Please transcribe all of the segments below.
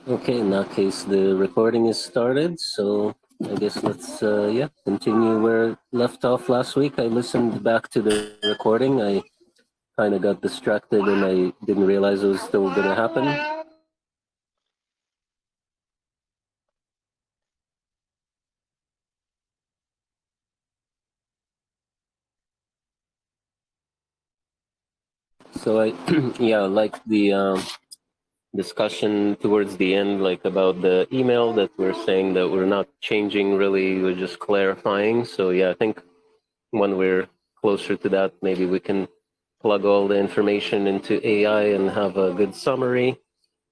Okay, in that case, the recording is started. So I guess let's continue where it left off last week. I listened back to the recording. I kind of got distracted and I didn't realize it was still going to happen. So I, yeah, like the discussion towards the end, like about the email that we're saying that we're not changing really, we're just clarifying. So yeah, I think when we're closer to that, maybe we can plug all the information into AI and have a good summary,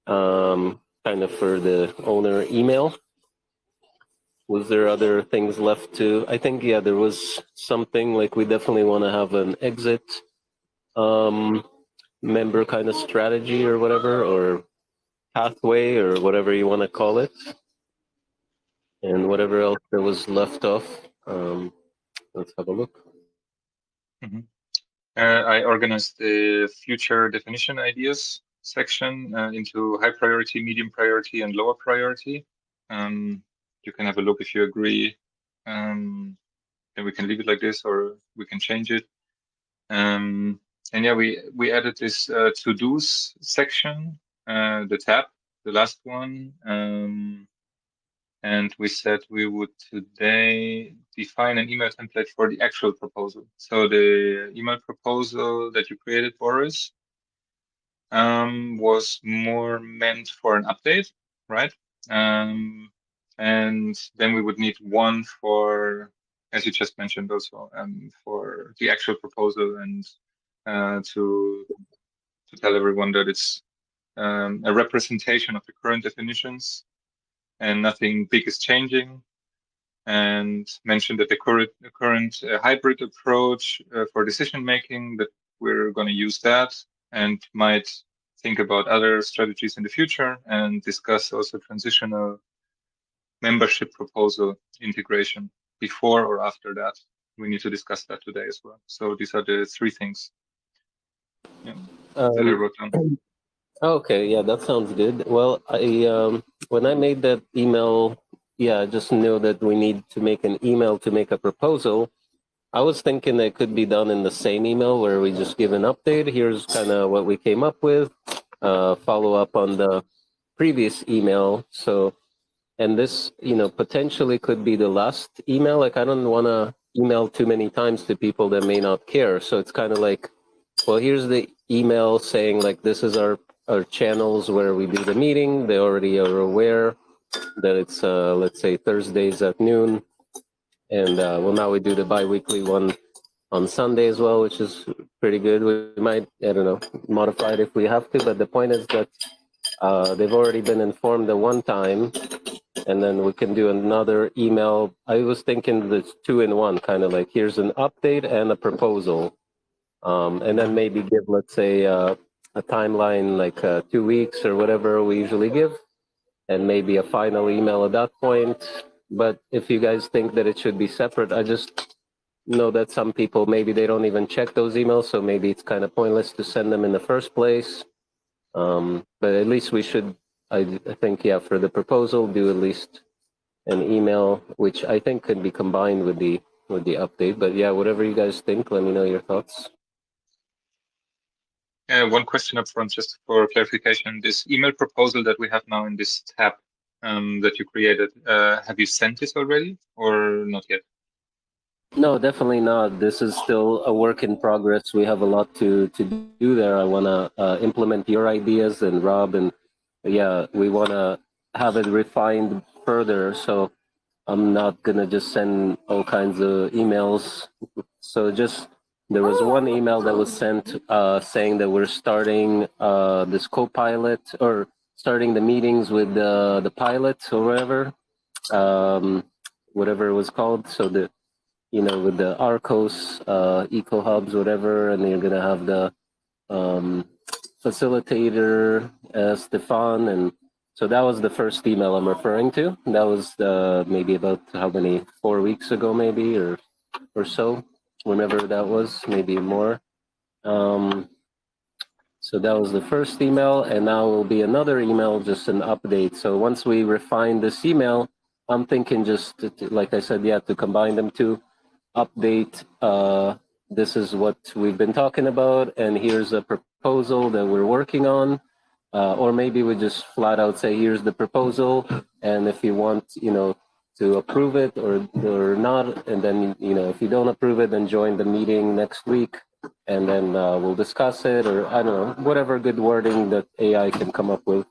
kind of for the owner email. Was there other things left to? I think, yeah, there was something like we definitely want to have an exit um, member kind of strategy or whatever, or pathway or whatever you want to call it, and whatever else that was left off. Let's have a look. Mm-hmm. I organized the future definition ideas section into high priority, medium priority, and lower priority. You can have a look if you agree. Then we can leave it like this, or we can change it. And yeah, we added this to-dos section, the tab, the last one. And we said we would today define an email template for the actual proposal. So the email proposal that you created, Boris, was more meant for an update, right? And then we would need one for, as you just mentioned also, for the actual proposal and to tell everyone that it's a representation of the current definitions and nothing big is changing, and mentioned that the current hybrid approach for decision making, that we're going to use that and might think about other strategies in the future and discuss also transitional membership proposal integration before or after that. We need to discuss that today as well. So these are the three things that I wrote down. Okay, yeah, that sounds good. Well, I when I made that email, yeah, I just knew that we need to make an email to make a proposal. I was thinking it could be done in the same email where we just give an update. Here's kind of what we came up with, follow up on the previous email. So, and this, potentially could be the last email. Like, I don't want to email too many times to people that may not care. So it's kind of like, well, here's the email saying like this is our channels where we do the meeting. They already are aware that it's let's say Thursdays at noon, and well, now we do the bi-weekly one on Sunday as well, which is pretty good. We might, I don't know, modify it if we have to, but the point is that they've already been informed the one time, and then we can do another email. I was thinking this two in one, kind of like here's an update and a proposal. And then maybe give, let's say, a timeline like 2 weeks or whatever we usually give, and maybe a final email at that point. But if you guys think that it should be separate, I just know that some people, maybe they don't even check those emails, so maybe it's kind of pointless to send them in the first place. But at least we should, I think, yeah, for the proposal, do at least an email, which I think could be combined with the update. But yeah, whatever you guys think, let me know your thoughts. One question up front, just for clarification. This email proposal that we have now in this tab that you created, have you sent this already or not yet? No, definitely not. This is still a work in progress. We have a lot to do there. I want to implement your ideas and Rob, and yeah, we want to have it refined further. So I'm not going to just send all kinds of emails. So just there was one email that was sent saying that we're starting this co-pilot or starting the meetings with the pilot or whatever it was called. So with the Arcos, Eco Hubs, whatever, and you're gonna have the facilitator, Stefan, and so that was the first email I'm referring to. That was maybe about how many 4 weeks ago, maybe or so, whenever that was, maybe more. So that was the first email, and now will be another email, just an update. So once we refine this email, I'm thinking just like I said, yeah, to combine them to update. This is what we've been talking about, and here's a proposal that we're working on. Or maybe we just flat out say, here's the proposal, and if you want, to approve it or not, and then if you don't approve it, then join the meeting next week, and then we'll discuss it, or I don't know, whatever good wording that AI can come up with.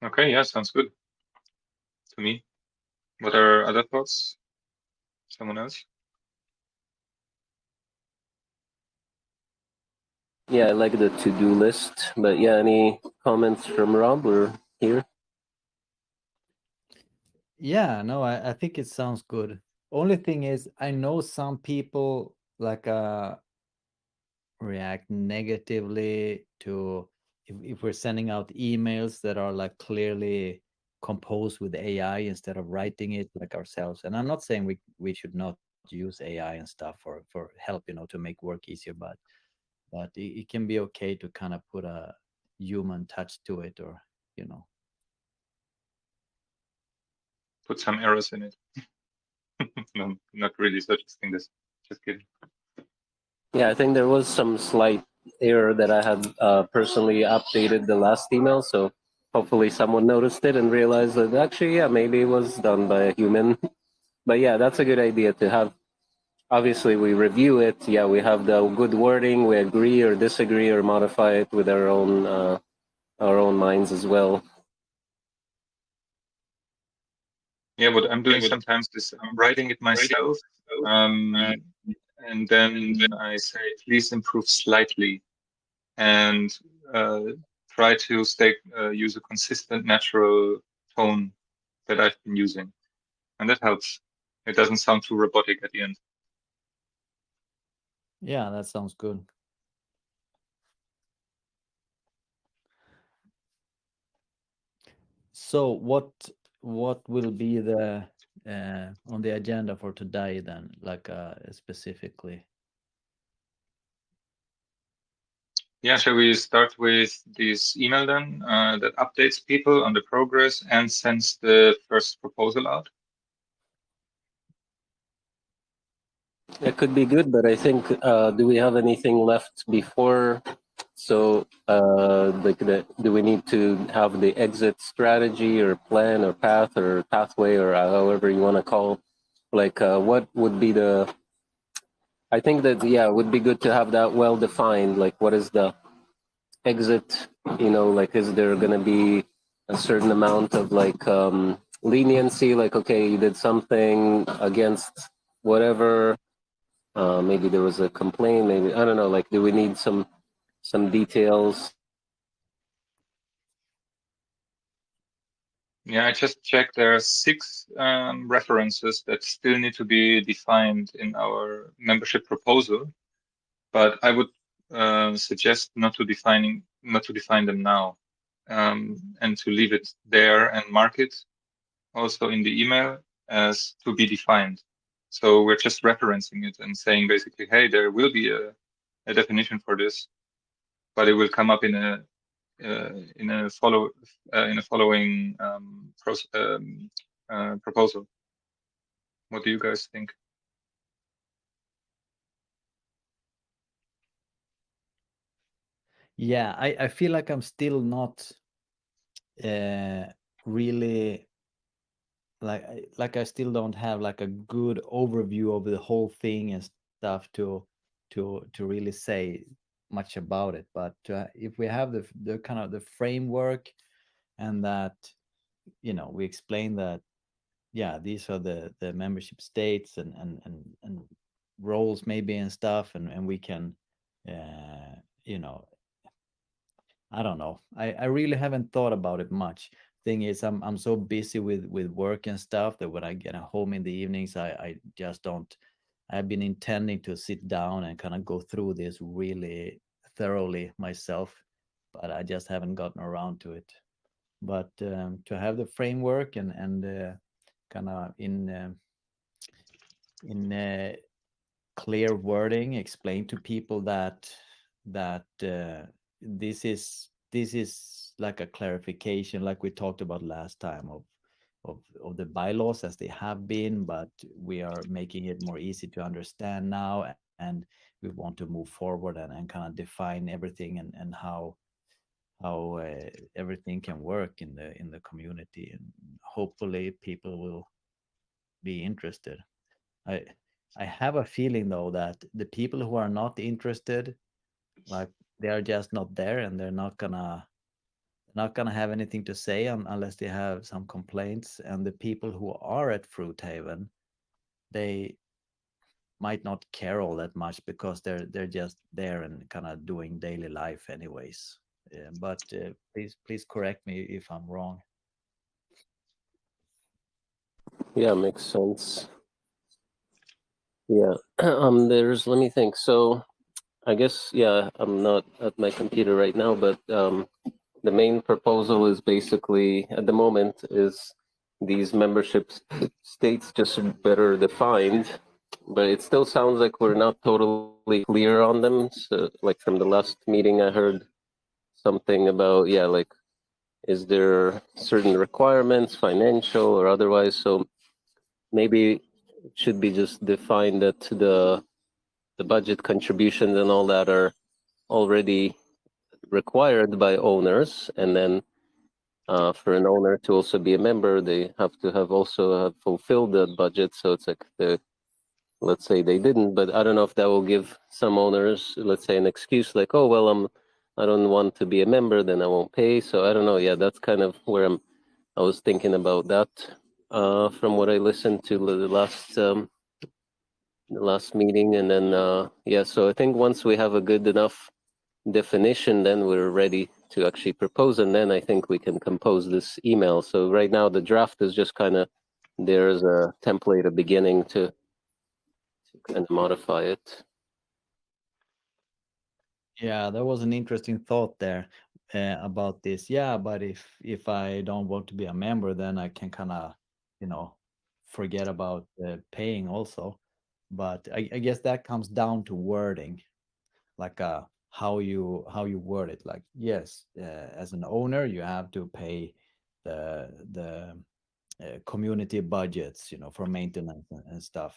Okay, yeah, sounds good to me. What are other thoughts? Someone else? Yeah, I like the to-do list, but yeah, any comments from Rob or here? Yeah, no, I think it sounds good. Only thing is, I know some people like react negatively to if we're sending out emails that are like clearly composed with AI instead of writing it like ourselves. And I'm not saying we should not use AI and stuff for help, to make work easier, but it can be okay to kind of put a human touch to it, or Put some errors in it. No, not really suggesting this. Just kidding. Yeah, I think there was some slight error that I had personally updated the last email, so hopefully someone noticed it and realized that actually, yeah, maybe it was done by a human. But yeah, that's a good idea to have. Obviously, we review it. Yeah, we have the good wording. We agree or disagree or modify it with our own minds as well. Yeah, what I'm doing sometimes is I'm writing it myself, and then I say, please improve slightly, and try to use a consistent, natural tone that I've been using, and that helps. It doesn't sound too robotic at the end. Yeah, that sounds good. So what will be the on the agenda for today then, like specifically? Yeah, shall we start with this email then that updates people on the progress and sends the first proposal out? It could be good, but I think do we have anything left before? So, do we need to have the exit strategy or plan or path or pathway or however you want to call? Like, what would be the? I think that yeah, it would be good to have that well defined. Like, what is the exit? Like, is there going to be a certain amount of like leniency? Like, okay, you did something against whatever. Maybe there was a complaint. Maybe I don't know. Like, do we need some details? Yeah, I just checked. There are 6 references that still need to be defined in our membership proposal, but I would suggest not to define them now, and to leave it there and mark it also in the email as to be defined. So we're just referencing it and saying basically, hey, there will be a definition for this, but it will come up in a following proposal. What do you guys think? Yeah, I feel like I'm still not really like I still don't have like a good overview of the whole thing and stuff to really say much about it. But if we have the kind of the framework, and that we explain that, yeah, these are the membership states and roles maybe and stuff, and we can you know I don't know. I really haven't thought about it much. Thing is, I'm so busy with work and stuff that when I get home in the evenings, I just don't. I've been intending to sit down and kind of go through this really thoroughly myself, but I just haven't gotten around to it. But to have the framework and kind of clear wording, explain to people that this is like a clarification, like we talked about last time, of the bylaws as they have been, but we are making it more easy to understand now, and we want to move forward and kind of define everything and how everything can work in the community, and hopefully people will be interested. I have a feeling though that the people who are not interested, like they are just not there, and they're not gonna have anything to say unless they have some complaints. And the people who are at Fruit Haven, they might not care all that much because they're just there and kind of doing daily life anyways. But please correct me if I'm wrong. Yeah, makes sense. Yeah. Let me think. So I guess, yeah, I'm not at my computer right now, but the main proposal is basically at the moment is these membership states just better defined, but it still sounds like we're not totally clear on them. So like from the last meeting, I heard something about, yeah, like, is there certain requirements, financial or otherwise? So maybe it should be just defined that the budget contributions and all that are already required by owners, and then for an owner to also be a member, they have to have also have fulfilled the budget. So it's like let's say they didn't, but I don't know if that will give some owners, let's say, an excuse like, oh well, I don't want to be a member, then I won't pay. So I don't know. Yeah, that's kind of where I was thinking about that from what I listened to the last meeting, and then yeah. So I think once we have a good enough definition, then we're ready to actually propose, and then I think we can compose this email. So right now the draft is just kind of, there's a template, a beginning to kind of modify it. Yeah, that was an interesting thought there about this. Yeah, but if I don't want to be a member, then I can kind of, forget about paying also. But I guess that comes down to wording, like how you word it. Like, yes, as an owner, you have to pay the community budgets, for maintenance and stuff.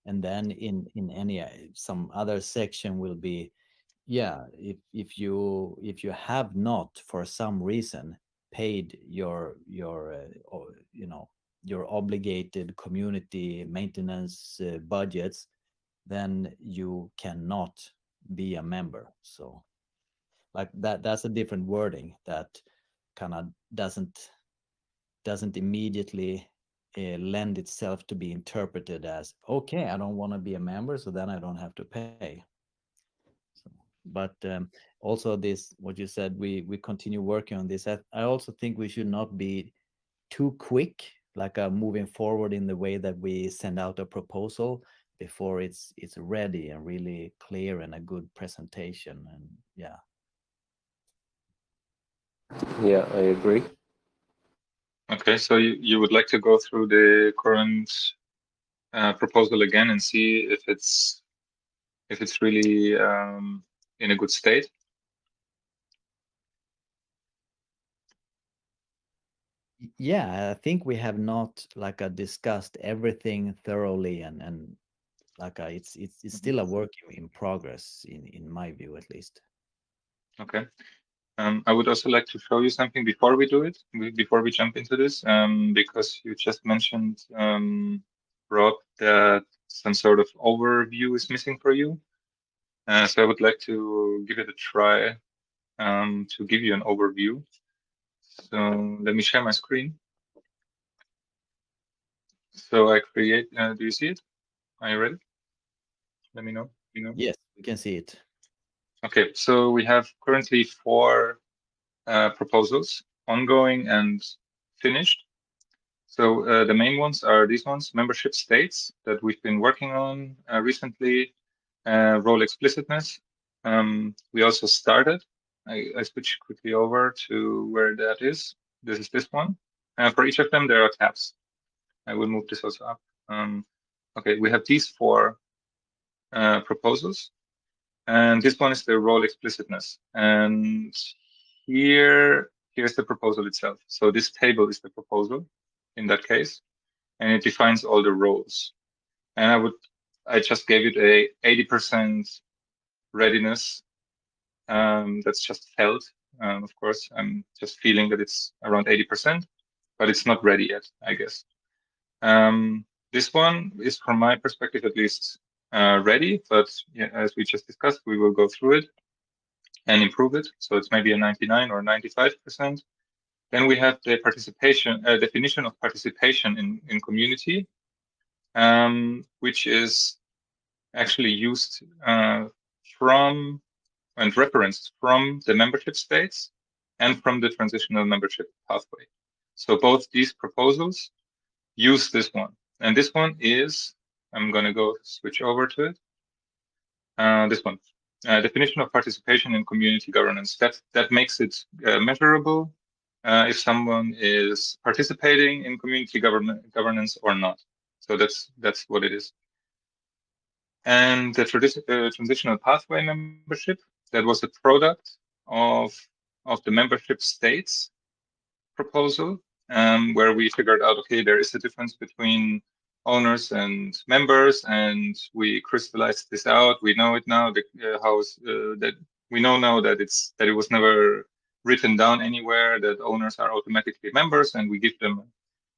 And then in any some other section will be, yeah, if you have not for some reason paid your your obligated community maintenance budgets, then you cannot be a member. So like that's a different wording that kind of doesn't immediately lend itself to be interpreted as, okay, I don't want to be a member, so then I don't have to pay. So, but also this, what you said, we continue working on this. I also think we should not be too quick, like moving forward in the way that we send out a proposal before it's ready and really clear and a good presentation. And yeah. Yeah, I agree. Okay, so you would like to go through the current proposal again and see if it's really in a good state. Yeah, I think we have not like discussed everything thoroughly, and like it's still a work in progress in my view, at least. Okay. I would also like to show you something before we do it, before we jump into this, because you just mentioned, Rob, that some sort of overview is missing for you. So I would like to give it a try to give you an overview. So let me share my screen. So I create, do you see it? Are you ready? Let me know. Yes, we can see it. Okay, so we have currently 4 proposals, ongoing and finished. So the main ones are these ones: membership states that we've been working on recently, role explicitness. We also started. I switch quickly over to where that is. This is this one. For each of them, there are tabs. I will move this also up. Okay, we have these 4 proposals, and this one is the role explicitness. And here's the proposal itself. So this table is the proposal in that case, and it defines all the roles. And I just gave it a 80% readiness. That's just felt. Of course, I'm just feeling that it's around 80%, but it's not ready yet, I guess. This one is, from my perspective at least, ready, but yeah, as we just discussed, we will go through it and improve it. So it's maybe a 99 or 95%. Then we have the participation definition of participation in community, which is actually used from and referenced from the membership states and from the transitional membership pathway. So both these proposals use this one. And this one is, I'm going to go switch over to it. This one, definition of participation in community governance. That makes it measurable if someone is participating in community governance or not. So that's what it is. And the transitional pathway membership, that was a product of the membership states proposal, where we figured out, okay, there is a difference between owners and members, and we crystallized this out. We know it now. That we know now that it was never written down anywhere that owners are automatically members, and we give them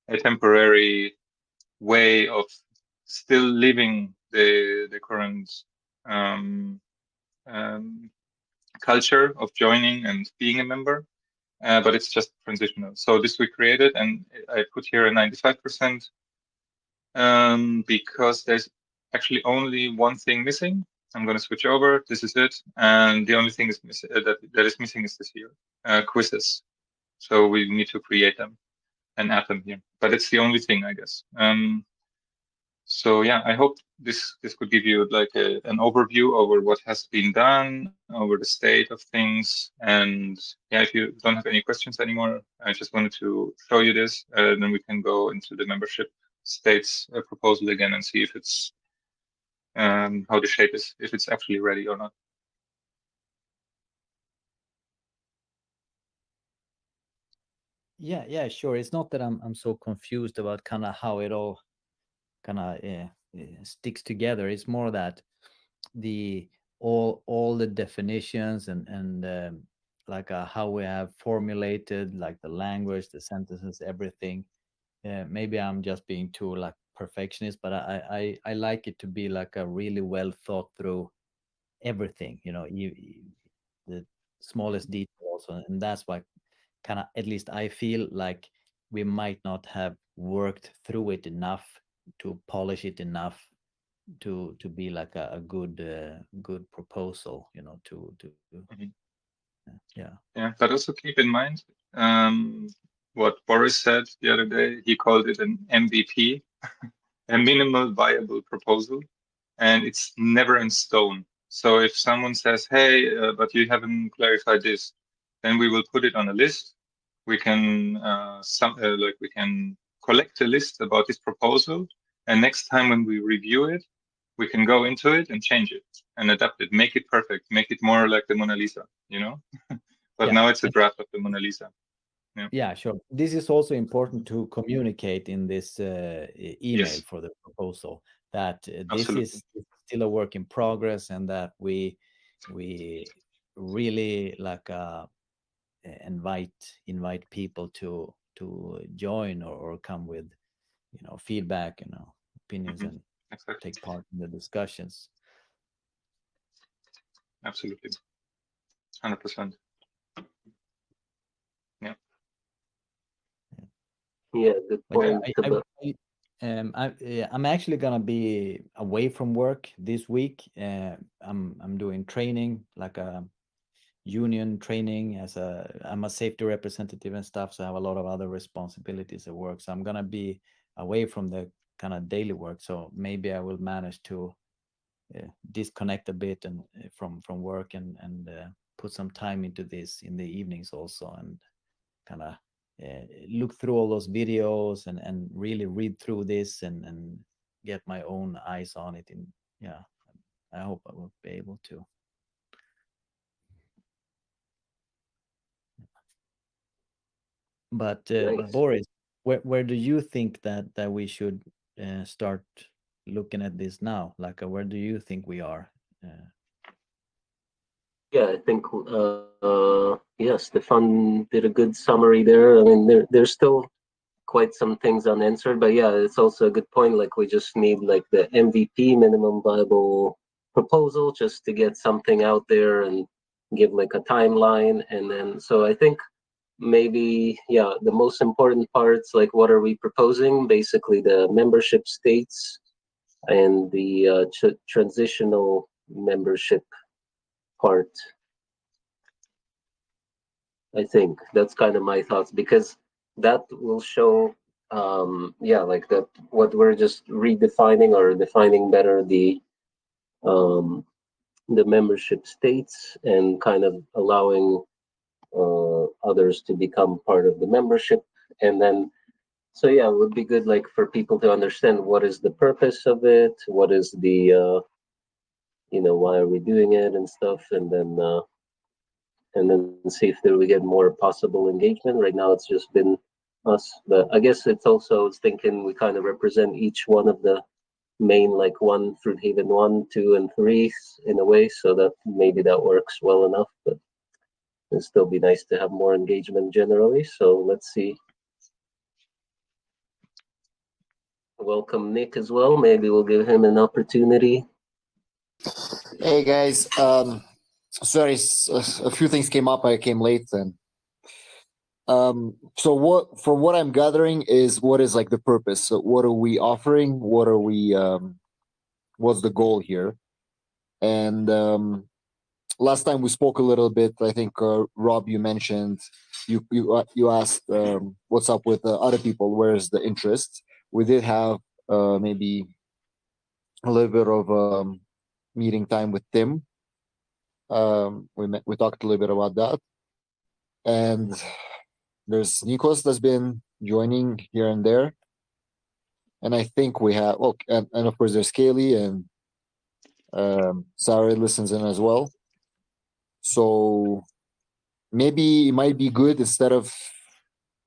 a temporary way of still living the current culture of joining and being a member, but it's just transitional. So this we created, and I put here a 95%, because there's actually only one thing missing. I'm going to switch over. This is it, and the only thing is that is missing is this here, quizzes. So we need to create them and add them here, but it's the only thing, I guess. So yeah, I hope this could give you like an overview over what has been done, over the state of things. And yeah, if you don't have any questions anymore, I just wanted to show you this. Then we can go into the membership states proposal again and see if it's how the shape is, if it's actually ready or not. Yeah, sure. It's not that I'm so confused about kind of how it all kind of sticks together. It's more that all the definitions and like how we have formulated like the language, the sentences, everything. Maybe I'm just being too like perfectionist, but I like it to be like a really well thought through everything. The smallest detail also, and that's why kind of, at least I feel like we might not have worked through it enough to polish it enough to be like a good proposal, Yeah, but also keep in mind what Boris said the other day. He called it an MVP, a minimal viable proposal, and it's never in stone. So if someone says, hey, but you haven't clarified this, then we will put it on a list. We can we can collect a list about this proposal, and next time when we review it, we can go into it and change it and adapt it, make it perfect, make it more like the Mona Lisa, But now it's a draft of the Mona Lisa. Yeah, sure. This is also important to communicate in this email Yes. for the proposal, that this Absolutely. is still a work in progress, and that we really like invite people to join or come with feedback, opinions, and Exactly. take part in the discussions. Absolutely. 100%. Yeah, good point. I'm actually gonna be away from work this week. I'm doing training, like a union training I'm a safety representative and stuff, so I have a lot of other responsibilities at work. So I'm gonna be away from the kind of daily work. So maybe I will manage to disconnect a bit and from work and put some time into this in the evenings also, and kind of look through all those videos and really read through this and get my own eyes on it. And yeah, I hope I will be able to. But Nice. Boris, where do you think that we should start looking at this now? Like, where do you think we are? Yeah, I think yes, Stefan did a good summary there. I mean, there's still quite some things unanswered, but yeah, it's also a good point. Like, we just need like the MVP, minimum viable proposal, just to get something out there and give like a timeline. And then, so I think maybe, yeah, the most important parts, like what are we proposing? Basically, the membership states and the transitional membership part. I think that's kind of my thoughts, because that will show, yeah, like that what we're just redefining or defining better um, the membership states, and kind of allowing others to become part of the membership. And then, so yeah, it would be good like for people to understand what is the purpose of it, what is the why are we doing it and stuff, and then see if there we get more possible engagement. Right now, it's just been us, but I guess it's also, I was thinking we kind of represent each one of the main, like one Fruit Haven 1, 2, and 3 in a way, so that maybe that works well enough. But it'd still be nice to have more engagement generally. So let's see. Welcome Nick as well. Maybe we'll give him an opportunity. Hey guys, sorry, a few things came up. I came late, and so from what I'm gathering is what is like the purpose. So what are we offering? What are we? What's the goal here? And last time we spoke a little bit. I think Rob, you mentioned you asked what's up with other people. Where's the interest? We did have maybe a little bit of meeting time with Tim. We talked a little bit about that, and there's Nikos that's been joining here and there, and I think we have and of course there's Kaylee, and Sarah listens in as well. So maybe it might be good, instead of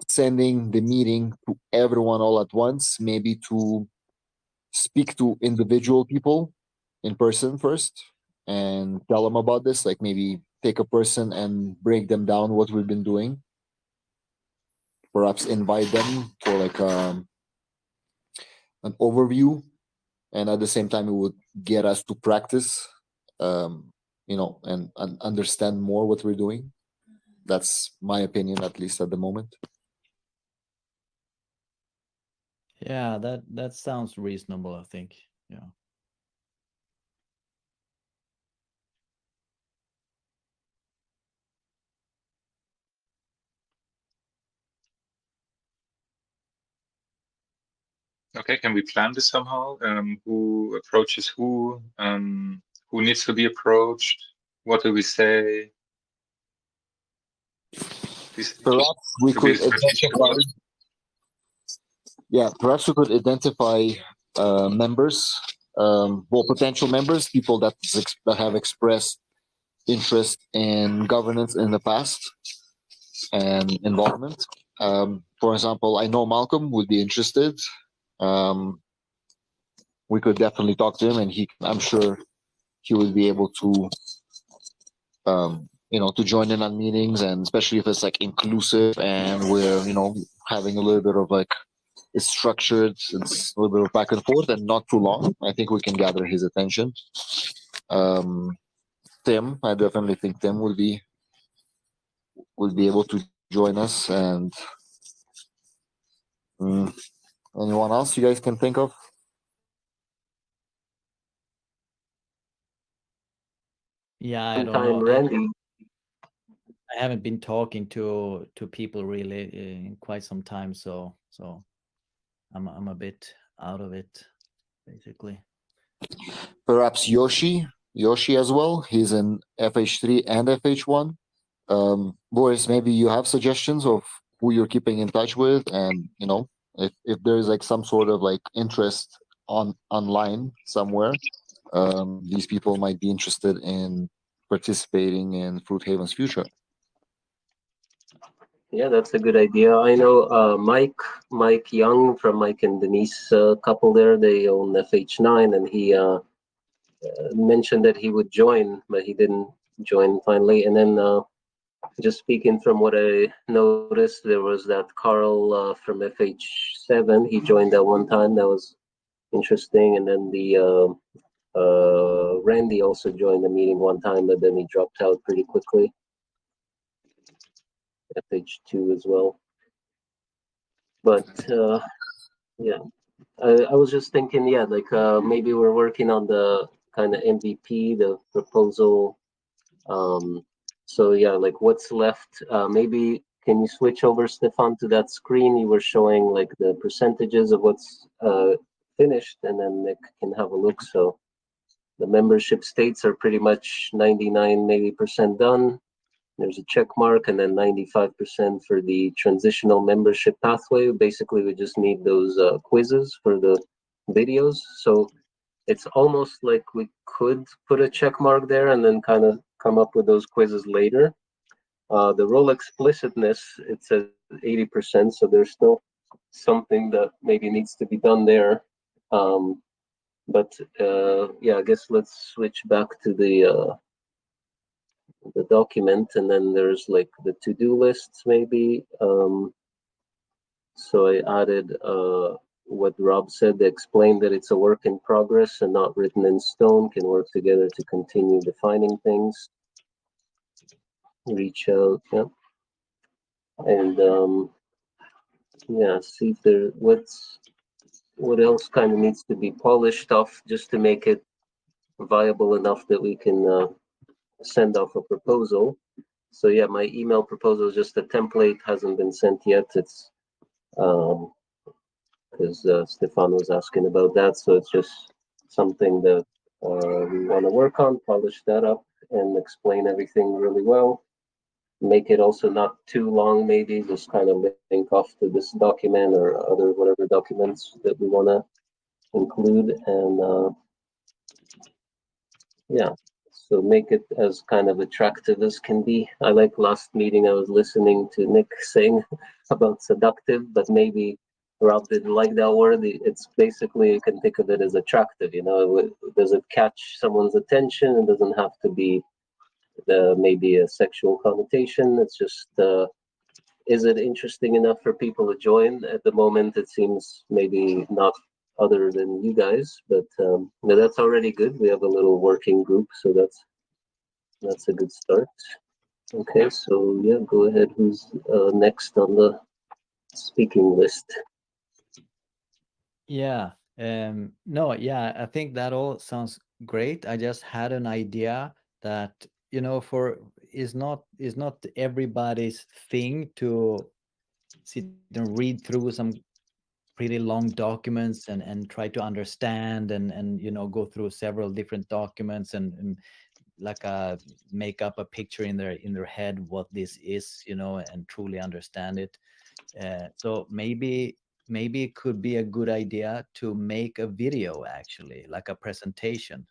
sending the meeting to everyone all at once, maybe to speak to individual people in person first and tell them about this. Like maybe take a person and break them down what we've been doing. Perhaps invite them for like an overview, and at the same time it would get us to practice, and understand more what we're doing. That's my opinion, at least at the moment. Yeah, that sounds reasonable, I think. Yeah. Okay, can we plan this somehow? Who approaches who? Who needs to be approached? What do we say? Perhaps we could identify. Yeah, perhaps we could identify members, potential members, people that have expressed interest in governance in the past and involvement. For example, I know Malcolm would be interested. We could definitely talk to him, and I'm sure he would be able to, to join in on meetings, and especially if it's like inclusive and we're, having a little bit of like, it's structured, it's a little bit of back and forth and not too long. I think we can gather his attention. Tim, I definitely think Tim will be able to join us, and anyone else you guys can think of? Yeah, I don't Sometime know. Randy. I haven't been talking to people really in quite some time, so I'm a bit out of it, basically. Perhaps Yoshi as well. He's in FH3 and FH1. Boris, maybe you have suggestions of who you're keeping in touch with, and if there's like some sort of like interest online somewhere. These people might be interested in participating in Fruit Haven's future. Yeah, that's a good idea. I know Mike Young from Mike and Denise couple there. They own FH9, and he mentioned that he would join, but he didn't join finally. And then just speaking from what I noticed, there was that Carl from FH7. He joined that one time. That was interesting. And then the Randy also joined the meeting one time, but then he dropped out pretty quickly. FH2 as well. But yeah, I was just thinking, yeah, like maybe we're working on the kind of MVP, the proposal. So yeah, like what's left? Maybe can you switch over, Stefan, to that screen you were showing, like the percentages of what's finished, and then Nick can have a look. So the membership states are pretty much 99, maybe % done. There's a check mark, and then 95% for the transitional membership pathway. Basically, we just need those quizzes for the videos. So it's almost like we could put a check mark there and then kind of come up with those quizzes later. The role explicitness, it says 80%, so there's still something that maybe needs to be done there. But yeah, I guess let's switch back to the document, and then there's like the to-do lists maybe. So I added what Rob said. They explained that it's a work in progress and not written in stone, can work together to continue defining things. Reach out, yeah. And yeah, see if there, what else kind of needs to be polished off just to make it viable enough that we can send off a proposal. So yeah, my email proposal is just a template, hasn't been sent yet. It's because Stefan was asking about that. So it's just something that we want to work on, polish that up, and explain everything really well. Make it also not too long, maybe just kind of link off to this document or other whatever documents that we want to include. And yeah, so make it as kind of attractive as can be. I like last meeting I was listening to Nick saying about seductive, but maybe Rob didn't like that word. It's basically, you can think of it as attractive, you know. Does it catch someone's attention? It doesn't have to be maybe a sexual connotation. It's just is it interesting enough for people to join? At the moment it seems maybe not, other than you guys, but that's already good. We have a little working group, so that's a good start. Okay, so yeah, go ahead. Who's next on the speaking list? Yeah. No, yeah, I think that all sounds great. I just had an idea that, you know, is not everybody's thing to sit and read through some pretty long documents and try to understand and you know, go through several different documents and like make up a picture in their head what this is, you know, and truly understand it. So maybe it could be a good idea to make a video, actually, like a presentation.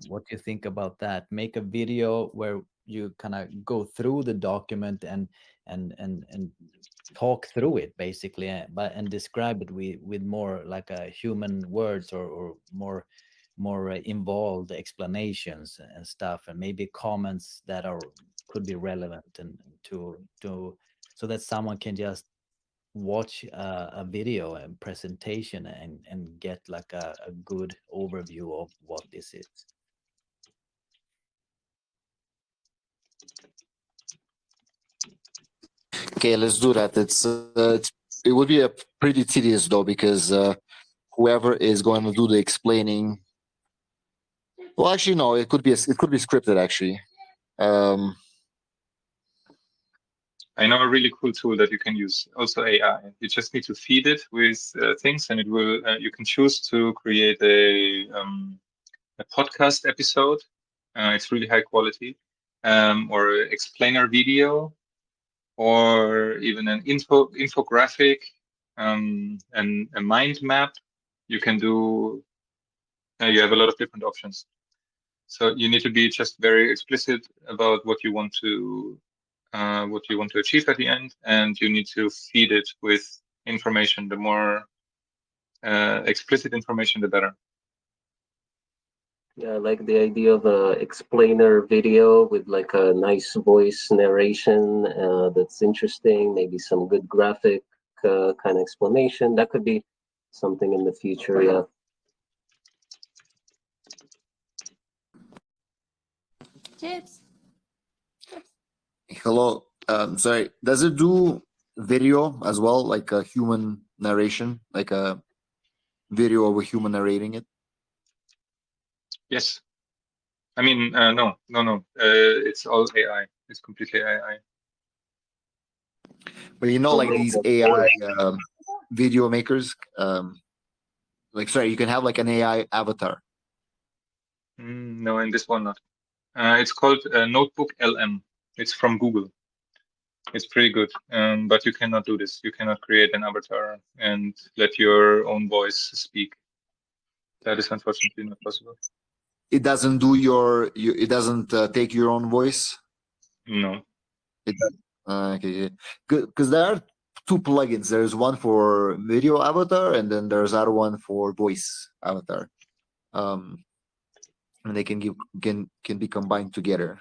What do you think about that? Make a video where you kind of go through the document and talk through it, basically, and describe it with more like a human words or more involved explanations and stuff, and maybe comments that could be relevant and to so that someone can just watch a video and presentation and get like a good overview of what this is. Okay, let's do that. It would be a pretty tedious though, because whoever is going to do the explaining, well, actually no, it could be scripted actually. I know a really cool tool that you can use, also AI. You just need to feed it with things, and it will. You can choose to create a podcast episode. It's really high quality, or explainer video, or even an infographic, and a mind map, you can do, you have a lot of different options. So you need to be just very explicit about what you want to achieve at the end, and you need to feed it with information. The more explicit information, the better. Yeah, I like the idea of a explainer video with like a nice voice narration that's interesting, maybe some good graphic kind of explanation. That could be something in the future, yeah. Chips. Hello. Sorry. Does it do video as well, like a human narration, like a video of a human narrating it? Yes. I mean, no. It's all AI. It's completely AI. But you know, like these AI video makers, like sorry, you can have like an AI avatar. No, in this one not. It's called Notebook LM. It's from Google. It's pretty good, but you cannot do this. You cannot create an avatar and let your own voice speak. That is unfortunately not possible. It doesn't do it doesn't take your own voice. No. It okay, because there are two plugins. There's one for video avatar, and then there's other one for voice avatar. And they can be combined together.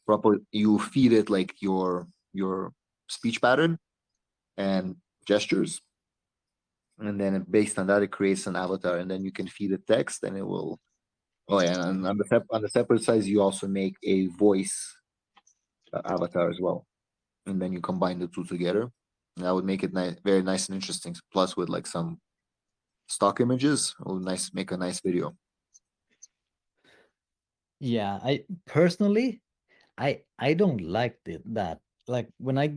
Properly, you feed it like your speech pattern and gestures, and then based on that, it creates an avatar, and then you can feed it text, and it will. Oh yeah, and on the separate size, you also make a voice avatar as well, and then you combine the two together. And that would make it very nice and interesting. Plus, with like some stock images, it would make a nice video. Yeah, I personally, I don't like that. Like when I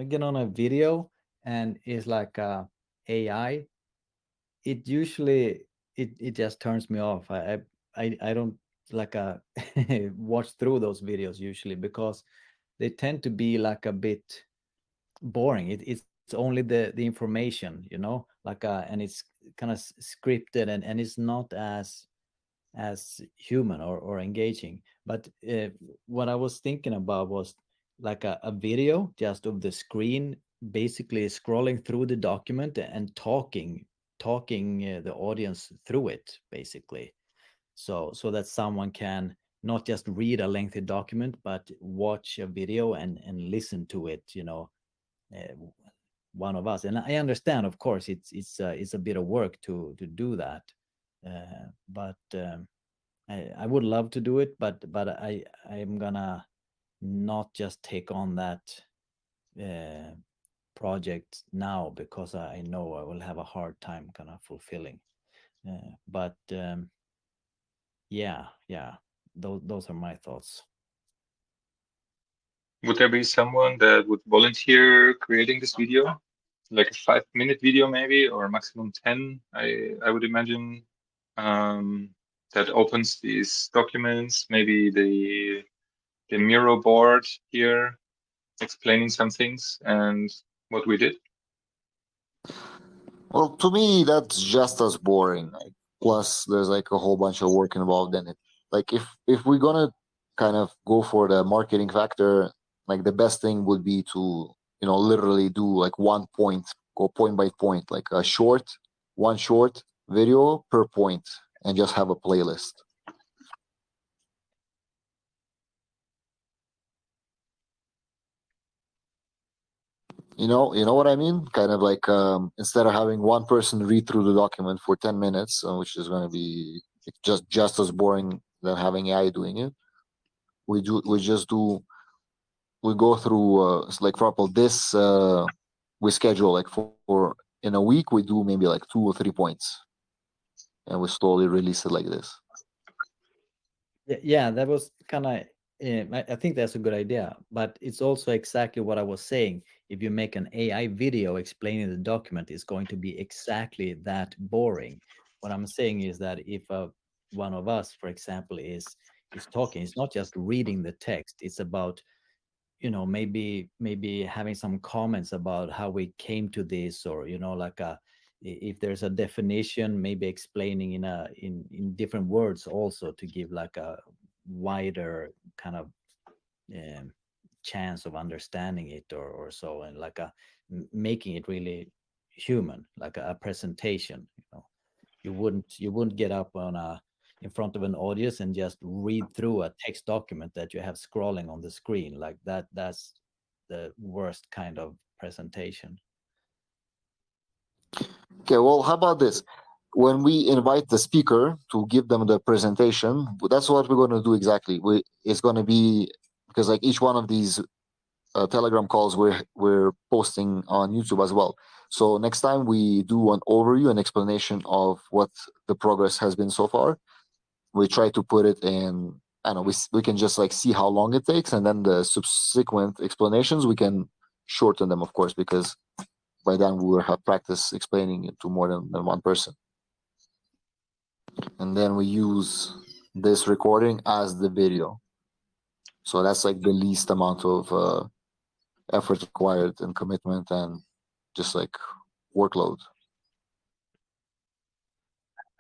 get on a video and it's like AI, it usually it just turns me off. I don't like watch through those videos usually because they tend to be like a bit boring. It's only the information, you know, like and it's kind of scripted and it's not as human or engaging. But what I was thinking about was like a video just of the screen basically scrolling through the document and talking the audience through it basically, so that someone can not just read a lengthy document but watch a video and listen to it, you know, uh, one of us. And I understand, of course, it's a bit of work to do that, but I would love to do it, but I'm gonna not just take on that project now because I know I will have a hard time kind of fulfilling. But yeah, those are my thoughts. Would there be someone that would volunteer creating this video, like a 5-minute video maybe, or maximum 10? I would imagine, that opens these documents, maybe the Miro board here, explaining some things and what we did. Well, to me, that's just as boring. Like, plus, there's like a whole bunch of work involved in it. Like, if we're gonna kind of go for the marketing factor, like the best thing would be to literally do like one point, go point by point, like one short video per point, and just have a playlist. You know what I mean? Kind of like instead of having one person read through the document for 10 minutes, which is going to be just as boring than having AI doing it. We go through like for example this we schedule like for in a week we do maybe like 2 or 3 points, and we slowly release it like this. Yeah, that was kind of I think that's a good idea, but it's also exactly what I was saying. If you make an AI video explaining the document, it's going to be exactly that boring. What I'm saying is that if one of us, for example, is talking, it's not just reading the text. It's about, you know, maybe having some comments about how we came to this, or, you know, like if there's a definition, maybe explaining in different words also, to give like a wider kind of chance of understanding it, or so, and like making it really human, like a presentation. You wouldn't get up in front of an audience and just read through a text document that you have scrolling on the screen like that. That's the worst kind of presentation. Okay, well, how about this? When we invite the speaker to give them the presentation, that's what we're going to do exactly. It's going to be, because like each one of these Telegram calls we're posting on YouTube as well. So next time we do an overview and explanation of what the progress has been so far, we try to put it in, I don't know, we can just like see how long it takes, and then the subsequent explanations we can shorten them, of course, because by then we will have practice explaining it to more than one person. And then we use this recording as the video. So that's like the least amount of effort required and commitment and just like workload.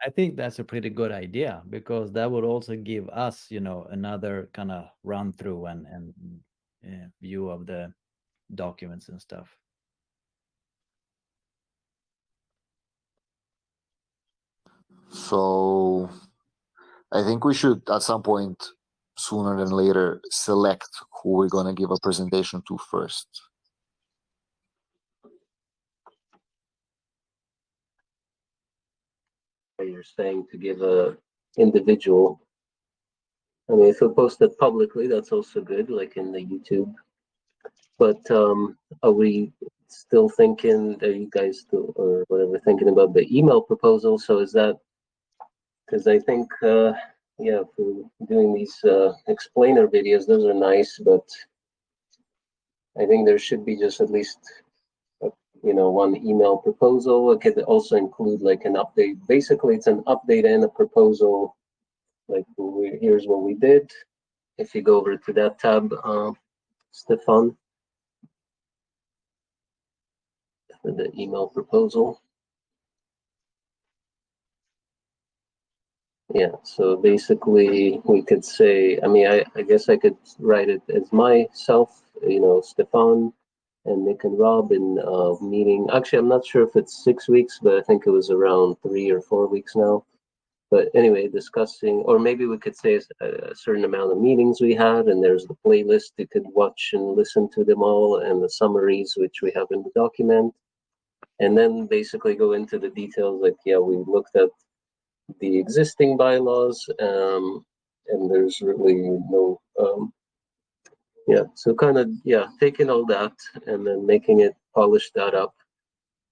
I think that's a pretty good idea, because that would also give us, another kind of run through and view of the documents and stuff. So I think we should at some point sooner than later select who we're going to give a presentation to first. You're saying to give a individual. I mean, if we post it publicly, that's also good, like in the YouTube. But are we still thinking, are you guys still, or whatever, thinking about the email proposal? So is that, because I think, yeah, if we're doing these explainer videos, those are nice, but I think there should be just at least, one email proposal. It could also include like an update. Basically, it's an update and a proposal. Like, here's what we did. If you go over to that tab, Stefan, for the email proposal. Yeah, so basically we could say, I mean, I guess I could write it as myself, Stefan and Nick and Rob in meeting. Actually, I'm not sure if it's 6 weeks, but I think it was around 3 or 4 weeks now. But anyway, discussing, or maybe we could say a certain amount of meetings we had, and there's the playlist. You could watch and listen to them all, and the summaries, which we have in the document. And then basically go into the details, like, yeah, we looked at the existing bylaws, and there's really no, yeah, so kind of, yeah, taking all that and then making it, polish that up.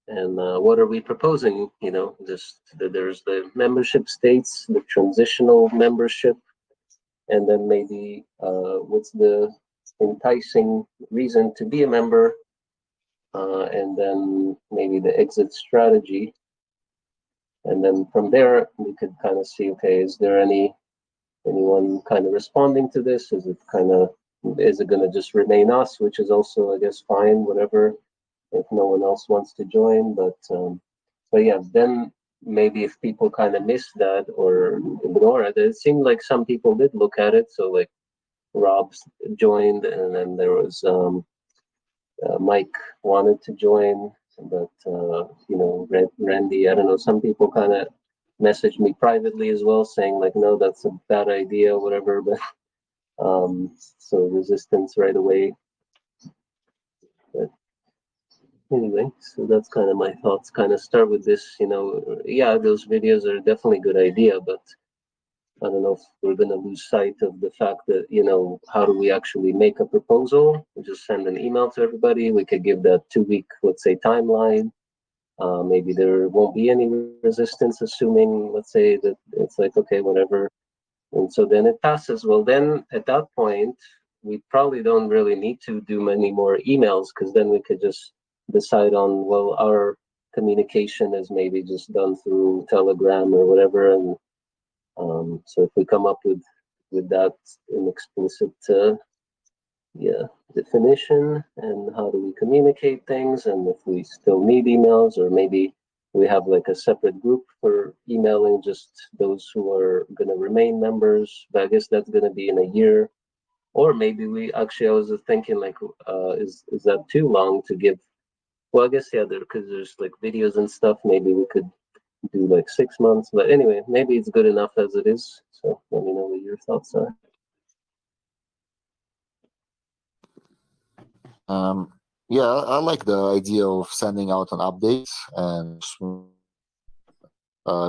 And what are we proposing? Just there's the membership states, the transitional membership, and then maybe what's the enticing reason to be a member, and then maybe the exit strategy. And then from there, we could kind of see, okay, is there anyone kind of responding to this? Is it going to just remain us, which is also, I guess, fine, whatever, if no one else wants to join. But yeah, then maybe if people kind of miss that or ignore it seemed like some people did look at it. So like Rob joined, and then there was Mike wanted to join, but Randy, I don't know, some people kind of messaged me privately as well, saying like, no, that's a bad idea, whatever. But so resistance right away. But anyway, so that's kind of my thoughts. Kind of start with this, yeah, those videos are definitely a good idea, but I don't know if we're going to lose sight of the fact that, how do we actually make a proposal? We just send an email to everybody. We could give that 2-week, let's say, timeline. Maybe there won't be any resistance, assuming, let's say, that it's like, okay, whatever. And so then it passes. Well, then at that point, we probably don't really need to do many more emails, because then we could just decide on, well, our communication is maybe just done through Telegram or whatever. And so if we come up with that in explicit definition, and how do we communicate things, and if we still need emails, or maybe we have like a separate group for emailing just those who are going to remain members. But I guess that's going to be in a year. Or maybe we actually, I was thinking like, is that too long to give? Well, I guess, yeah, because there's like videos and stuff. Maybe we could do like 6 months. But anyway, maybe it's good enough as it is. So let me know what your thoughts are. Yeah, I like the idea of sending out an update and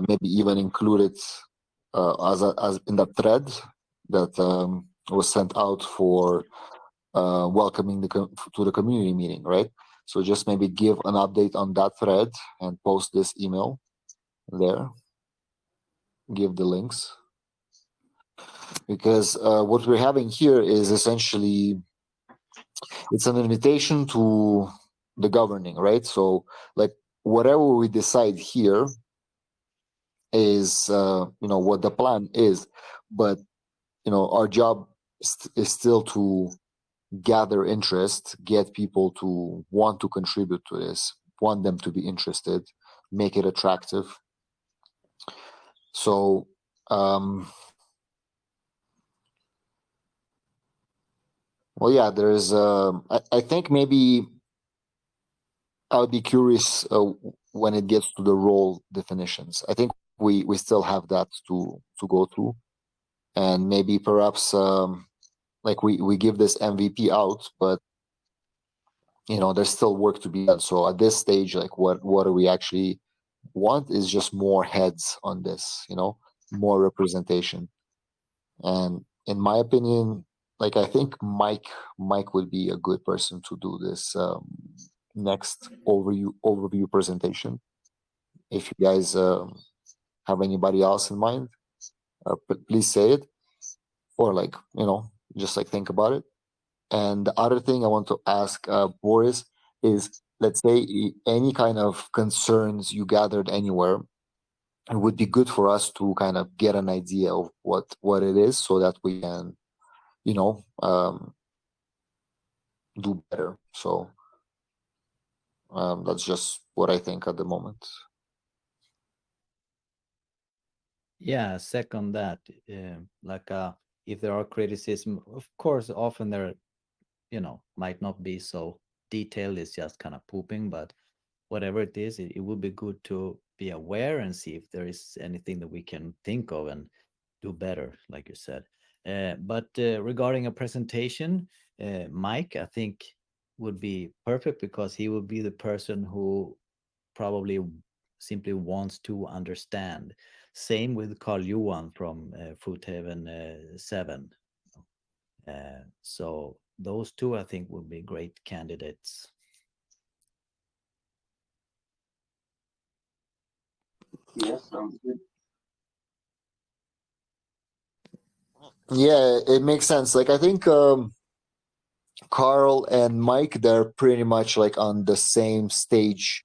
maybe even include it as in that thread that was sent out for welcoming to the community meeting, right? So just maybe give an update on that thread and post this email there. Give the links, because what we're having here is essentially it's an invitation to the governing, right? So like whatever we decide here is what the plan is, but our job is still to gather interest, get people to want to contribute to this, want them to be interested, make it attractive. So well, yeah, there's I think maybe I would be curious when it gets to the role definitions. I think we still have that to go through, and maybe perhaps like we give this MVP out, but there's still work to be done. So at this stage, like what do we actually want is just more heads on this, more representation. And in my opinion, like I think Mike would be a good person to do this next overview presentation. If you guys have anybody else in mind, please say it, or like just like think about it. And the other thing I want to ask Boris is, let's say any kind of concerns you gathered anywhere, it would be good for us to kind of get an idea of what it is, so that we can do better. So that's just what I think at the moment. Yeah, second that. Like if there are criticism, of course, often there, might not be so detailed. It's just kind of pooping, but whatever it is, it would be good to be aware and see if there is anything that we can think of and do better, like you said. But regarding a presentation, Mike, I think would be perfect, because he would be the person who probably simply wants to understand. Same with Carl Johan from Foodhaven 7. So those two, I think, would be great candidates. Yeah, sounds good. Yeah, it makes sense. Like I think Carl and Mike, they're pretty much like on the same stage.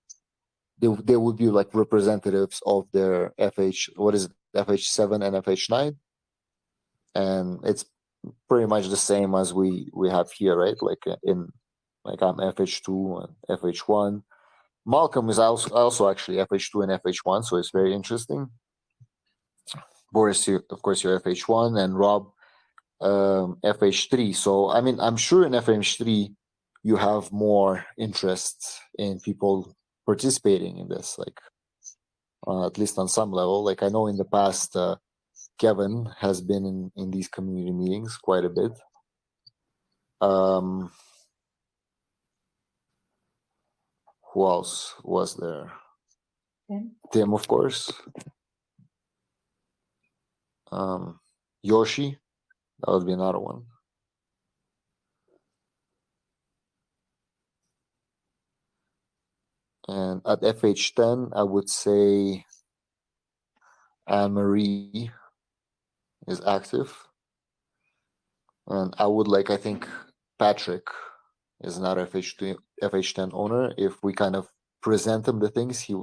They would be like representatives of their FH7 and FH9, and it's pretty much the same as we have here, right? Like I'm FH2 and FH1. Malcolm is also actually FH2 and FH1, so it's very interesting. Boris, of course, you're FH1, and Rob FH3. So I mean, I'm sure in FH3 you have more interest in people participating in this, like at least on some level. Like I know in the past, Kevin has been in these community meetings quite a bit. Who else was there? Tim, of course. Yoshi, that would be another one. And at FH10, I would say Anne-Marie is active. And I think Patrick is another FH10 owner. If we kind of present him the things, he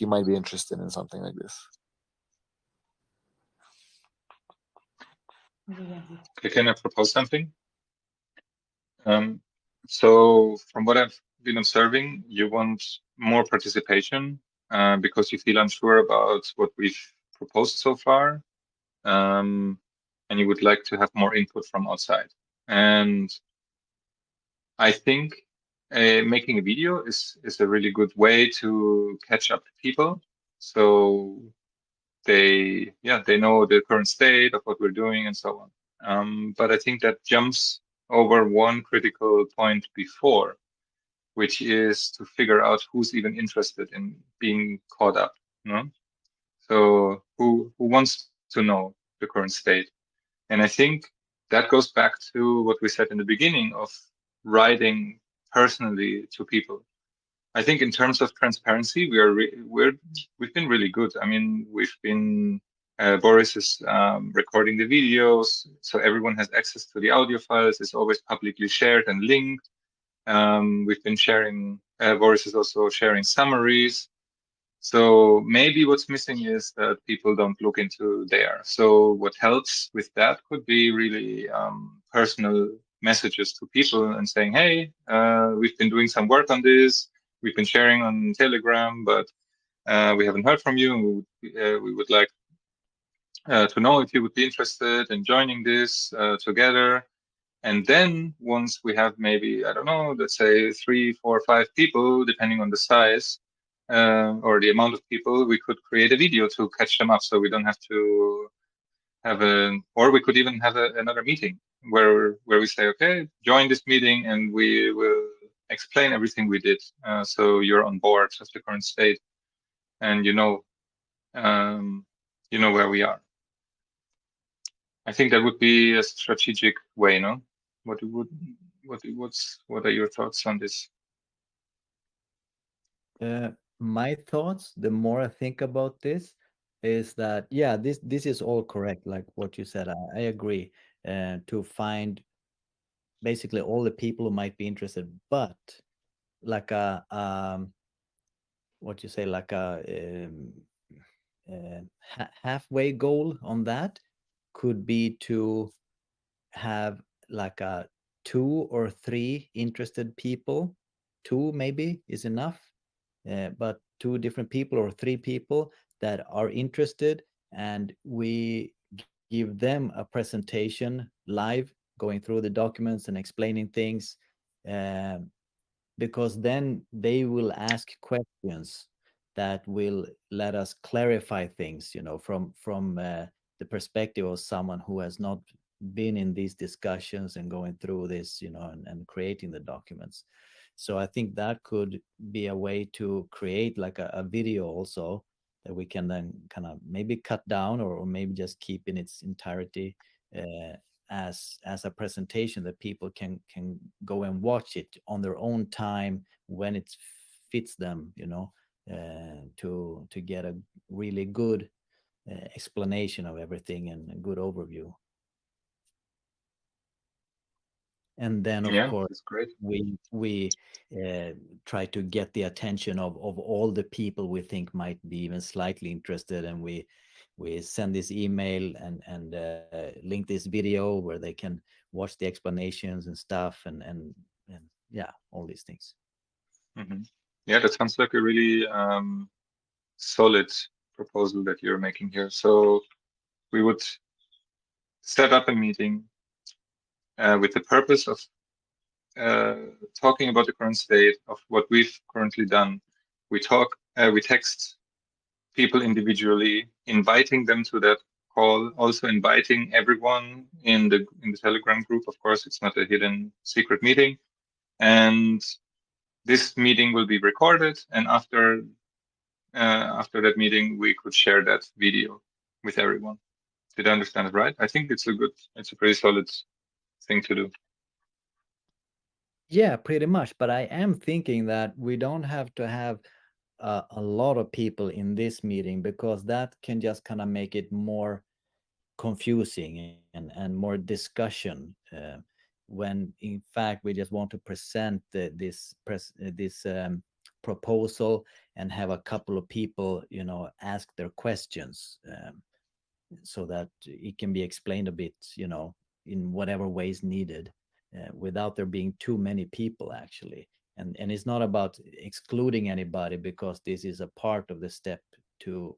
might be interested in something like this. Okay, can I propose something? So from what I've been observing, you want more participation because you feel unsure about what we've proposed so far, and you would like to have more input from outside. And I think making a video is a really good way to catch up to people, so they know the current state of what we're doing and so on. But I think that jumps over one critical point before, which is to figure out who's even interested in being caught up. You know? So who wants to know the current state? And I think that goes back to what we said in the beginning of writing personally to people. I think in terms of transparency, we've been really good. I mean, we've been Boris is recording the videos, so everyone has access to the audio files. It's always publicly shared and linked. We've been sharing. Boris is also sharing summaries. So maybe what's missing is that people don't look into there. So what helps with that could be really personal messages to people and saying, hey, we've been doing some work on this. We've been sharing on Telegram, but we haven't heard from you. And we would like to know if you would be interested in joining this together. And then once we have maybe, I don't know, let's say 3, 4, 5 people, depending on the size or the amount of people, we could create a video to catch them up. So we don't have to have or we could even have another meeting where we say, okay, join this meeting and we will explain everything we did. So you're on board of the current state and you know where we are. I think that would be a strategic way, no? What are your thoughts on this? My thoughts, the more I think about this, is that yeah, this is all correct, like what you said. I agree. To find basically all the people who might be interested, but like a what you say, like a halfway goal on that could be to have like a 2 or 3 interested people. 2 maybe is enough, but 2 different people or 3 people that are interested, and we give them a presentation live, going through the documents and explaining things, because then they will ask questions that will let us clarify things, from the perspective of someone who has not been in these discussions and going through this, and creating the documents. So I think that could be a way to create like a video also that we can then kind of maybe cut down or maybe just keep in its entirety, as a presentation that people can go and watch it on their own time when it fits them, to get a really good explanation of everything and a good overview. And then of course that's great. we try to get the attention of all the people we think might be even slightly interested, and we send this email and link this video where they can watch the explanations and stuff, and yeah, all these things. Mm-hmm. Yeah, that sounds like a really solid proposal that you're making here. So we would set up a meeting with the purpose of talking about the current state of what we've currently done. We text people individually, inviting them to that call, also inviting everyone in the Telegram group. Of course, it's not a hidden secret meeting. And this meeting will be recorded. And after that meeting, we could share that video with everyone. Did I understand it right? I think it's a pretty solid thing to do. Yeah, pretty much. But I am thinking that we don't have to have a lot of people in this meeting, because that can just kind of make it more confusing and more discussion, when in fact we just want to present this proposal and have a couple of people ask their questions, so that it can be explained a bit, in whatever ways needed, without there being too many people actually. and it's not about excluding anybody, because this is a part of the step to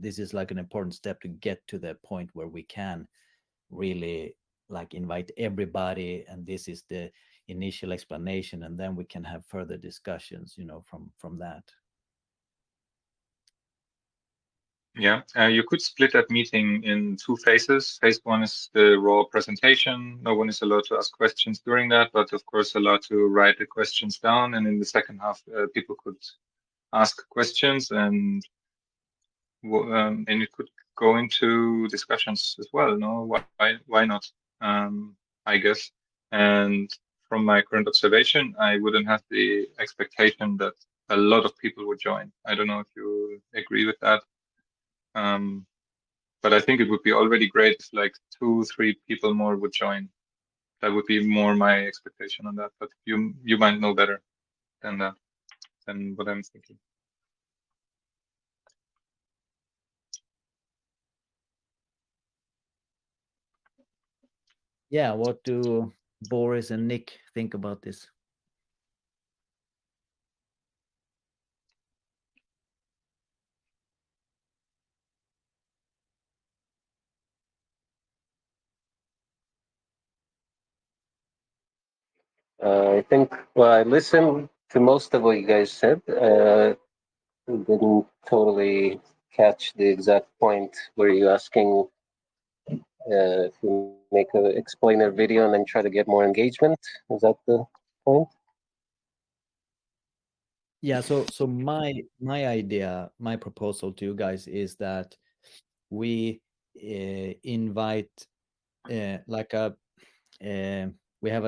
this is like an important step to get to the point where we can really like invite everybody, and this is the initial explanation, and then we can have further discussions, you know, from that. Yeah, you could split that meeting in 2 phases. Phase 1 is the raw presentation. No one is allowed to ask questions during that, but of course allowed to write the questions down. And in the second half, people could ask questions, and it could go into discussions as well. No, why not? I guess. And from my current observation, I wouldn't have the expectation that a lot of people would join. I don't know if you agree with that. But I think it would be already great if like 2-3 people more would join. That would be more my expectation on that. But you might know better than that, than what I'm thinking. Yeah, what do Boris and Nick think about this? I think, well, I listened to most of what you guys said. Didn't totally catch the exact point. Were you asking if we make a explainer video and then try to get more engagement? Is that the point? Yeah, so my idea, my proposal to you guys is that we invite like a we have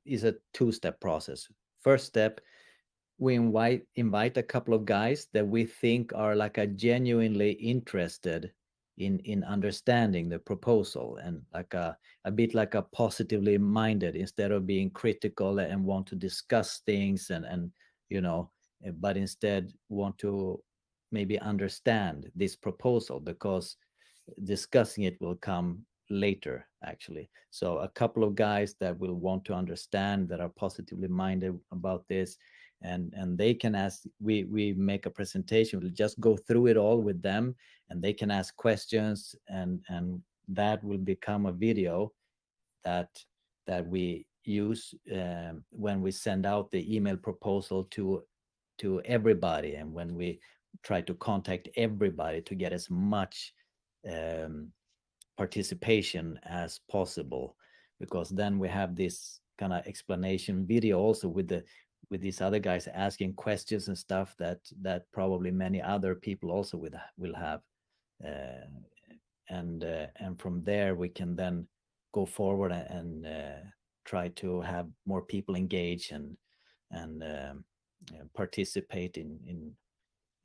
is a 2-step process. First step, we invite a couple of guys that we think are like a genuinely interested in understanding the proposal, and like a bit like a positively minded, instead of being critical and want to discuss things and you know, but instead want to maybe understand this proposal, because discussing it will come later actually. So a couple of guys that will want to understand, that are positively minded about this, and they can ask, we make a presentation, we'll just go through it all with them, and they can ask questions, and that will become a video that we use when we send out the email proposal to everybody, and when we try to contact everybody to get as much participation as possible, because then we have this kind of explanation video also with these other guys asking questions and stuff that probably many other people also will have, and from there we can then go forward and try to have more people engage and participate in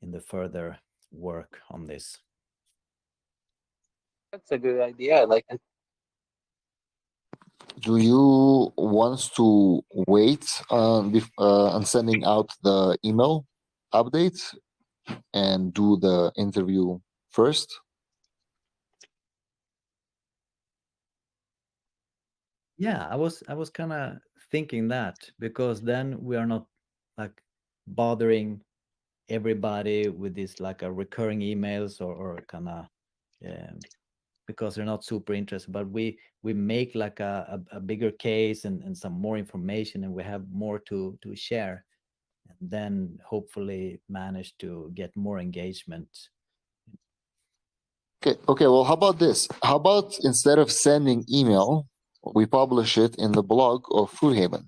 the further work on this. That's a good idea. I like it. Do you want to wait on sending out the email update and do the interview first? Yeah, I was kind of thinking that, because then we are not like bothering everybody with this like a recurring emails or kind of because they're not super interested, but we make like a bigger case and some more information, and we have more to share, and then hopefully manage to get more engagement. Okay, well, how about this? How about instead of sending email, we publish it in the blog of Foodhaven?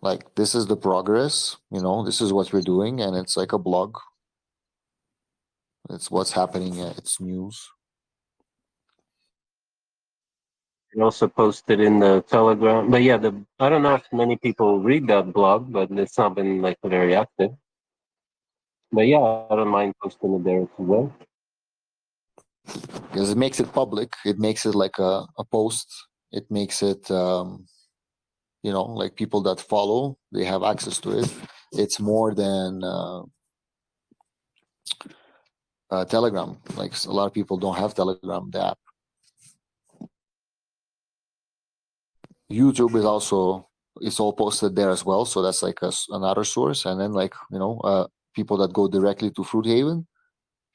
Like, this is the progress, you know, this is what we're doing, and it's like a blog. It's what's happening, it's news. You also posted in the Telegram, but yeah, I don't know if many people read that blog, but it's not been like very active. But yeah, I don't mind posting it there as well. Because it makes it public, it makes it like a post, it makes it you know, like people that follow, they have access to it. It's more than Telegram. Like a lot of people don't have Telegram, the app. YouTube is also, it's all posted there as well, so that's like another source. And then like people that go directly to Fruithaven,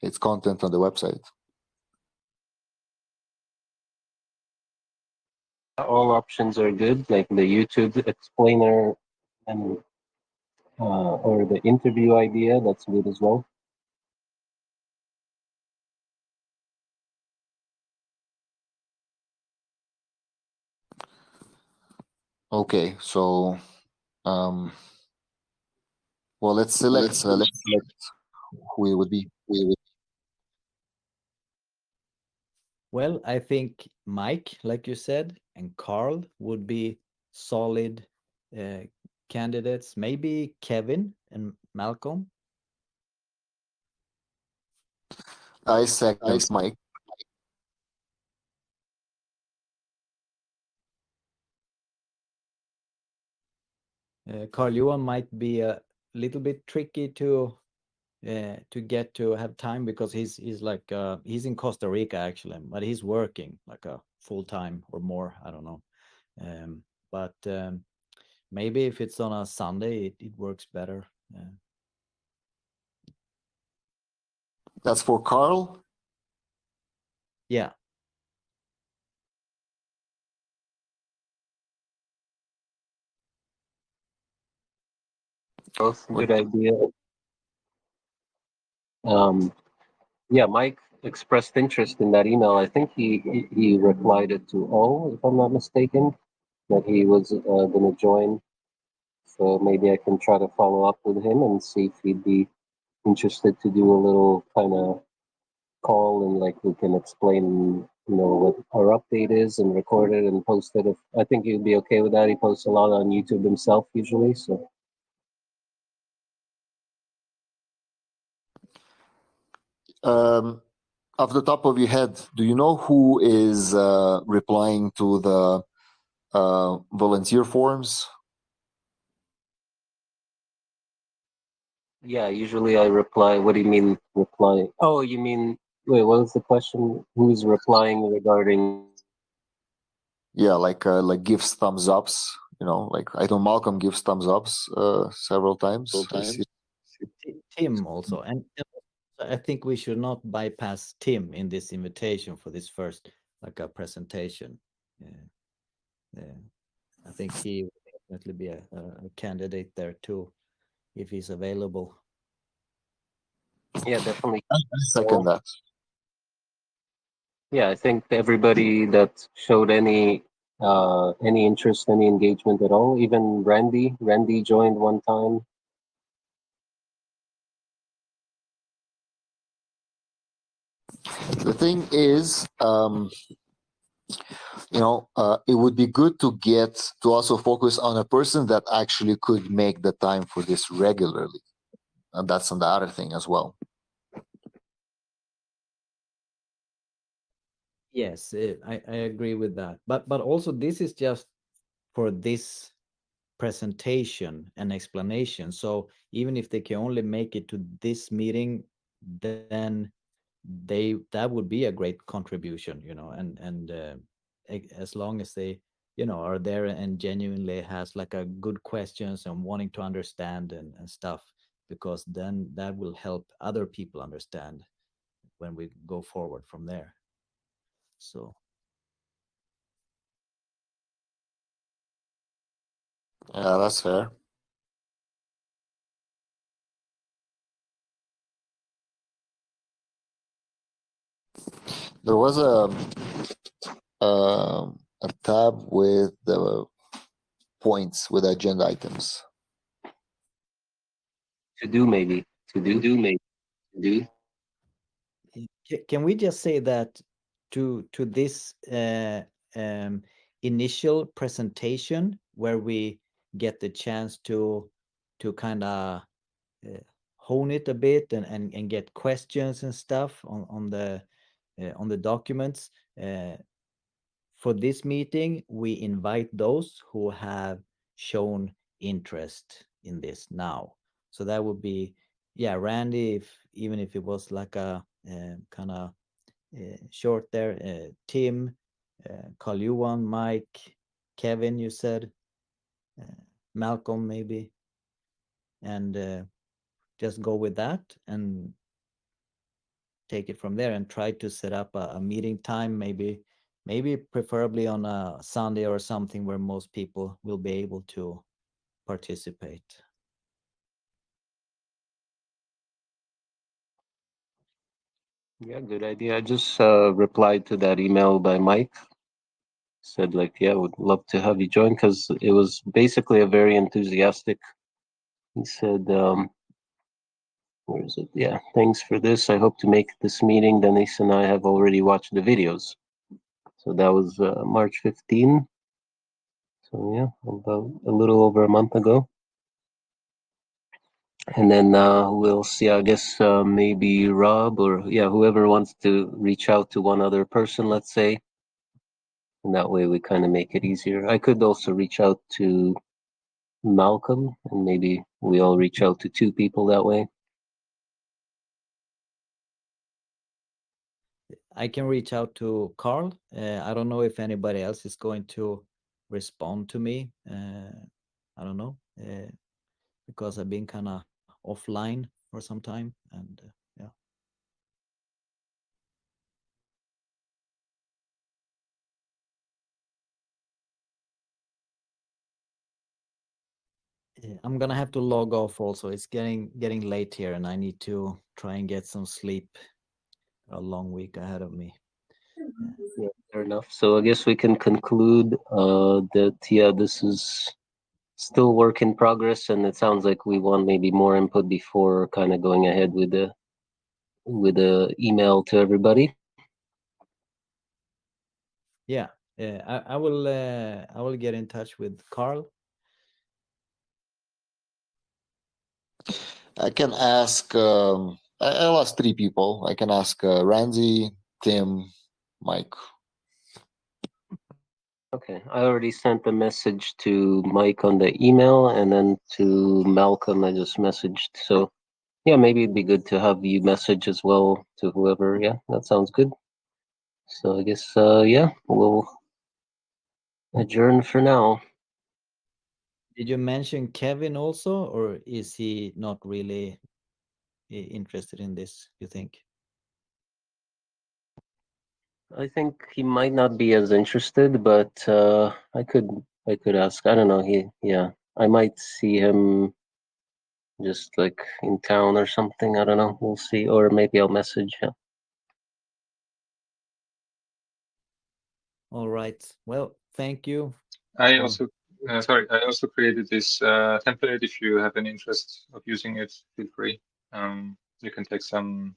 it's content on the website. All options are good, like the YouTube explainer and or the interview idea. That's good as well. Okay, so well, let's select who it would be. Well, I think Mike, like you said, and Carl would be solid candidates. Maybe Kevin and Malcolm. I second Mike. Carl Johan might be a little bit tricky to get to have time because he's like he's in Costa Rica actually, but he's working like a full time or more. I don't know, but maybe if it's on a Sunday, it works better. That's for Carl. Yeah. Both good idea. Yeah, Mike expressed interest in that email. I think he replied it to all, if I'm not mistaken, that he was going to join. So maybe I can try to follow up with him and see if he'd be interested to do a little kind of call and like we can explain, what our update is and record it and post it. I think he'd be okay with that. He posts a lot on YouTube himself usually, so. Off the top of your head, do you know who is replying to the volunteer forms? Yeah, usually I reply. What do you mean reply? Oh, you mean, wait, what was the question? Who's replying regarding? Yeah, like gives thumbs ups. Like I know Malcolm gives thumbs ups several times. Tim also, and I think we should not bypass Tim in this invitation for this first like a presentation. I think he would definitely be a candidate there too, if he's available. Yeah, definitely. Second that. Yeah, I think everybody that showed any interest, any engagement at all, even Randy joined one time. The thing is, it would be good to also focus on a person that actually could make the time for this regularly. And that's the other thing as well. Yes, I agree with that. But also this is just for this presentation and explanation. So even if they can only make it to this meeting, then that would be a great contribution, and as long as they are there and genuinely has like a good questions and wanting to understand and stuff, because then that will help other people understand when we go forward from there. So Yeah, that's fair. There was a tab with the points with agenda items. To do maybe. can we just say that to this initial presentation where we get the chance to kind of hone it a bit and get questions and stuff on the documents, for this meeting we invite those who have shown interest in this now. So that would be yeah, Randy, even if it was like a kind of short there, Tim, Carl Johan, Mike, Kevin, you said, Malcolm maybe, and just go with that and take it from there and try to set up a meeting time, maybe preferably on a Sunday or something where most people will be able to participate. Yeah, good idea. I just replied to that email by Mike. Said like, yeah, would love to have you join because it was basically a very enthusiastic. He said, where is it? Yeah, thanks for this. I hope to make this meeting. Denise and I have already watched the videos. So that was March 15. So yeah, about a little over a month ago. And then we'll see, I guess maybe Rob or yeah, whoever wants to reach out to one other person, let's say. And that way we kind of make it easier. I could also reach out to Malcolm and maybe we all reach out to 2 people that way. I can reach out to Carl. I don't know if anybody else is going to respond to me. I don't know, because I've been kind of offline for some time, and yeah. I'm gonna have to log off also. It's getting late here, and I need to try and get some sleep. A long week ahead of me. Yeah, fair enough. So I guess we can conclude that yeah, this is still work in progress, and it sounds like we want maybe more input before kind of going ahead with the email to everybody. Yeah, I will get in touch with Carl. I can ask. I'll ask 3 people. I can ask Randy, Tim, Mike. Okay, I already sent a message to Mike on the email, and then to Malcolm I just messaged. So yeah, maybe it'd be good to have you message as well to whoever. Yeah, that sounds good. So I guess yeah, we'll adjourn for now. Did you mention Kevin also, or is he not really interested in this, you think? I think he might not be as interested, but I could ask. I don't know. Yeah, I might see him just like in town or something. I don't know. We'll see, or maybe I'll message him. All right. Well, thank you. I also created this template. If you have any interest of using it, feel free. You can take some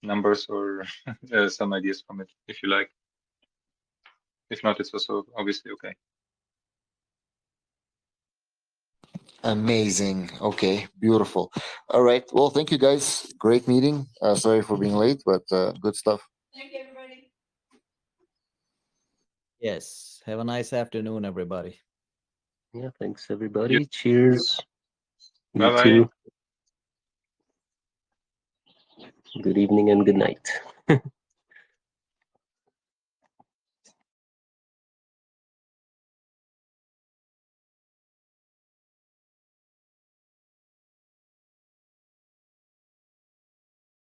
numbers or some ideas from it if you like. If not, it's also obviously okay. Amazing. Okay, beautiful. All right. Well, thank you guys. Great meeting. Sorry for being late, but good stuff. Thank you, everybody. Yes. Have a nice afternoon, everybody. Yeah, thanks everybody. Cheers. You Bye-bye. too. Good evening and good night.